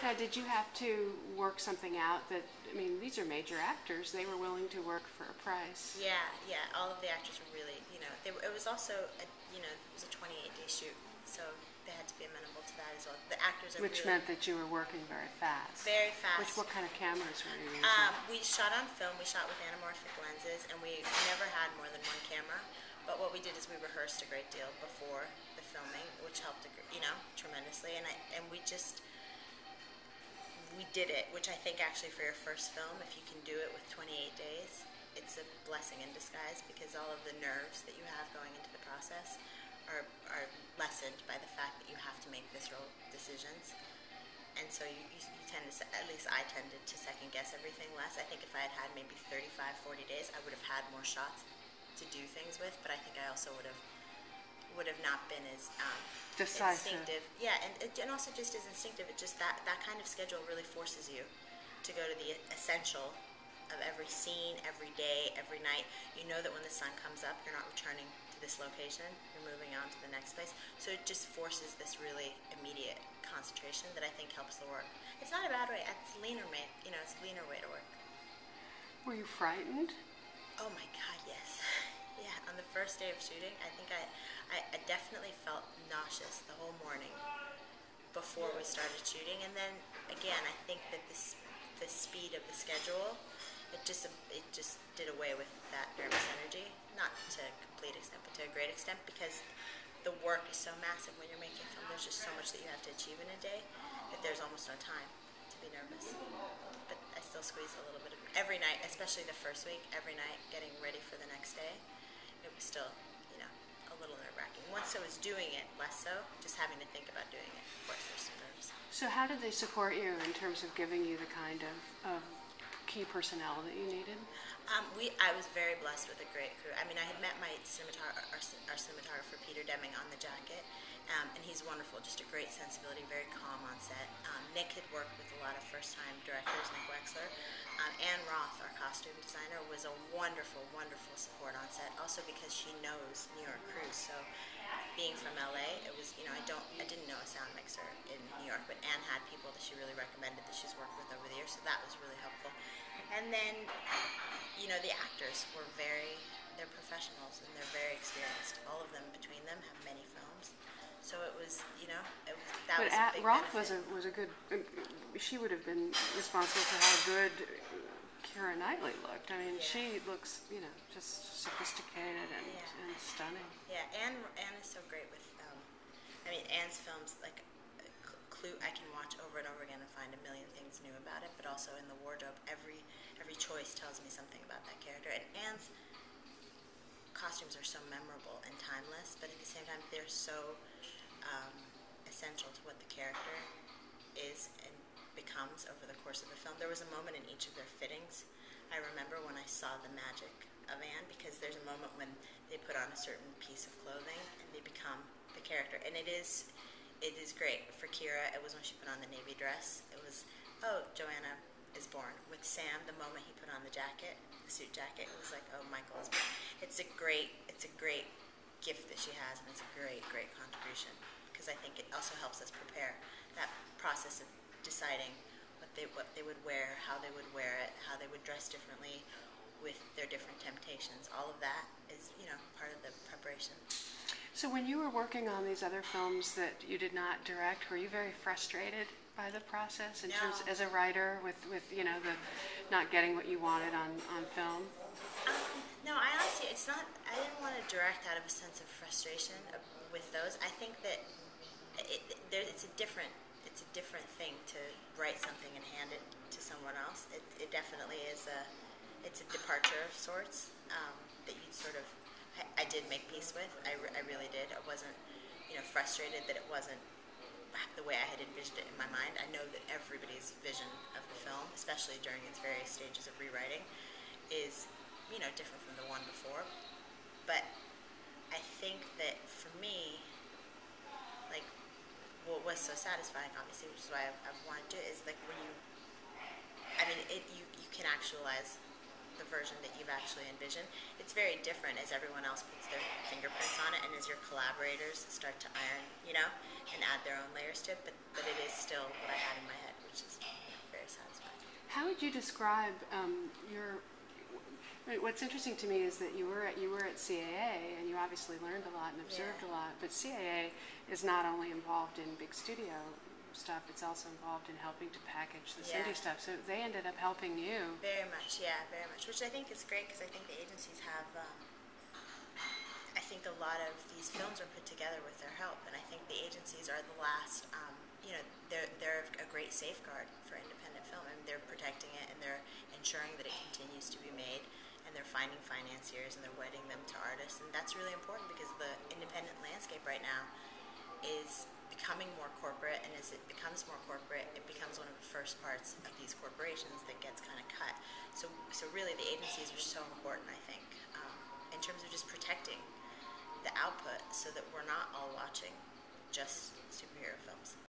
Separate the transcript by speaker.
Speaker 1: Now, did you have to work something out that, I mean, these are major actors. They were willing to work for a price.
Speaker 2: Yeah, yeah. All of the actors were really, it was also, it was a 28-day shoot, so they had to be amenable to that as well. The actors are
Speaker 1: Which meant that you were working very fast.
Speaker 2: Very fast.
Speaker 1: What kind of cameras were you using?
Speaker 2: We shot on film. We shot with anamorphic lenses, and we never had more than one camera. But what we did is we rehearsed a great deal before the filming, which helped, tremendously. And we did it, which I think actually for your first film, if you can do it with 28 days, it's a blessing in disguise, because all of the nerves that you have going into the process are lessened by the fact that you have to make visceral decisions. And so you tend to, at least I tended to second guess everything less. I think if I had had maybe 35, 40 days, I would have had more shots to do things with, but I think I also would have not been as instinctive. Yeah, and also just as instinctive. It just that kind of schedule really forces you to go to the essential of every scene, every day, every night. You know that when the sun comes up, you're not returning to this location. You're moving on to the next place. So it just forces this really immediate concentration that I think helps the work. It's not a bad way. It's a leaner way to work.
Speaker 1: Were you frightened?
Speaker 2: Oh my God, yes. Yeah, on the first day of shooting, I think I definitely felt nauseous the whole morning before we started shooting. And then, again, I think that the speed of the schedule, it just did away with that nervous energy. Not to a complete extent, but to a great extent, because the work is so massive when you're making a film. There's just so much that you have to achieve in a day that there's almost no time to be nervous. But I still squeeze a little bit of every night, especially the first week, every night getting ready for the next day. It was still, a little nerve-wracking. Once I was doing it, less so, just having to think about doing it. Of course, there's some nerves.
Speaker 1: So how did they support you in terms of giving you the kind of key personnel that you needed?
Speaker 2: I was very blessed with a great crew. I mean, I had met our cinematographer, Peter Deming, on the jacket, and he's wonderful, just a great sensibility, very calm on set. Nick had worked with a lot of first-time directors, Nick Wexler. Anne Roth, our costume designer, was a wonderful, wonderful support on set, also because she knows New York crews. So being from LA, it was, I didn't know a sound mixer in New York, but Anne had people that she really recommended that she's worked with over the years, so that was really helpful. And then, the actors were they're professionals and they're very experienced. All of them, between them, have many films. So it was, that was a big
Speaker 1: Roth
Speaker 2: benefit.
Speaker 1: was a good, she would have been responsible for how good Keira Knightley looked. I mean,
Speaker 2: Yeah.
Speaker 1: she looks, just sophisticated and stunning.
Speaker 2: Yeah, Anne is so great with, Anne's films, like Clue, I can watch over and over again and find a million things new about it, but also in the wardrobe, every choice tells me something about that character. And Anne's costumes are so memorable and timeless, but at the same time, they're so essential to what the character is and becomes over the course of the film. There was a moment in each of their fittings, I remember, when I saw the magic of Anne, because there's a moment when they put on a certain piece of clothing and they become the character. And it is great. For Keira, it was when she put on the navy dress. It was, Joanna is born. With Sam, the moment he put on the jacket, the suit jacket, it was like, Michael is born. It's a great gift that she has, and it's a great, great contribution, because I think it also helps us prepare that process of deciding what they would wear, how they would wear it, how they would dress differently with their different temptations. All of that is, part of the preparation.
Speaker 1: So when you were working on these other films that you did not direct, were you very frustrated by the process in terms, as a writer, with the not getting what you wanted on film?
Speaker 2: No, I honestly, I didn't want to direct out of a sense of frustration with those. I think that it's a different thing to write something and hand it to someone else. It definitely is it's a departure of sorts that you sort of, I did make peace with. I really did. I wasn't, frustrated that it wasn't the way I had envisioned it in my mind. I know that everybody's vision of the film, especially during its various stages of rewriting, is, different from the one before. But I think that for me, like, what was so satisfying, obviously, which is why I wanted to do it, is like when you can actualize the version that you've actually envisioned. It's very different as everyone else puts their fingerprints on it, and as your collaborators start to iron, and add their own layers to it. But it is still what I had in my head, which
Speaker 1: How would you describe your? What's interesting to me is that you were at CAA and you obviously learned a lot and observed a lot. But CAA is not only involved in big studio stuff; it's also involved in helping to package the indie stuff. So they ended up helping you.
Speaker 2: Very much, yeah, very much. Which I think is great because I think the agencies have. I think a lot of these films are put together with their help, and I think the agencies are the last. They're a great safeguard for independent film, and they're protecting it, and they're ensuring that it continues to be made, and they're finding financiers, and they're wedding them to artists, and that's really important because the independent landscape right now is becoming more corporate, and as it becomes more corporate, it becomes one of the first parts of these corporations that gets kind of cut. So really, the agencies are so important, I think, in terms of just protecting the output, so that we're not all watching just superhero films.